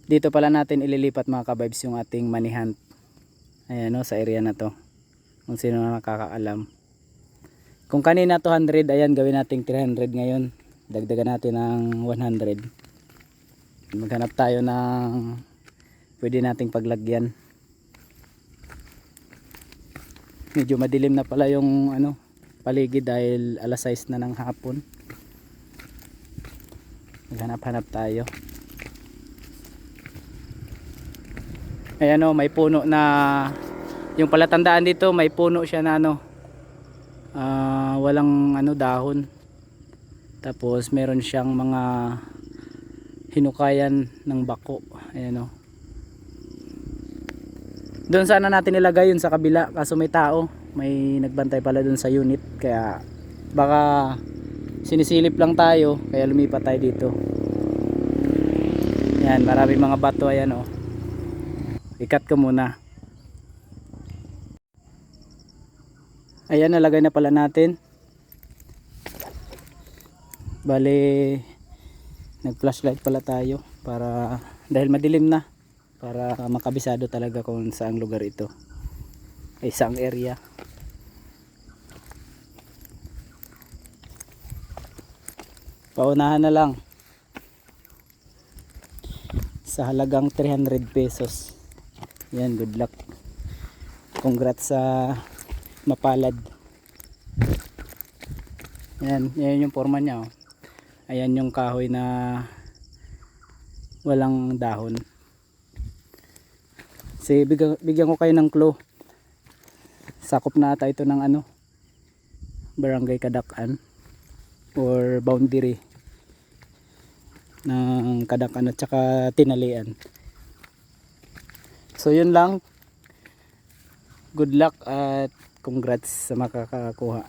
Dito pala natin ililipat mga kabibes yung ating manihunt. Ayan o, sa area na to. Kung sino na nakakaalam. Kung kanina 200, ayan gawin natin 300 ngayon. Dagdagan natin ng 100. Maghanap tayo ng pwede nating paglagyan. Medyo madilim na pala yung paligid dahil alas 6 na ng hapon. Maghanap-hanap tayo. Ayan o, may puno na, yung palatandaan dito may puno siya na walang dahon. Tapos meron siyang mga hinukayan ng bako. Ayan o. Doon sana natin ilagay yun sa kabila, kaso may tao, may nagbantay pala doon sa unit, kaya baka sinisilip lang tayo, kaya lumipat tayo dito. Ayan, maraming mga bato. Ayan o, ikat ko muna. Ayan, nalagay na pala natin. Bale, nag flashlight pala tayo para, dahil madilim na, para makabisado talaga kung saang lugar ito, ay saang area. Paunahan na lang sa halagang 300 pesos. Yan, good luck. Congrats sa mapalad. Yan, yan yung forma niya oh. Ayan yung kahoy na walang dahon. Kasi bigyan ko kayo ng clue. Sakop na ata ito ng Barangay Kadakan or boundary ng Kadakan at saka Tinalian. So yun lang. Good luck at congrats sa makakakuha.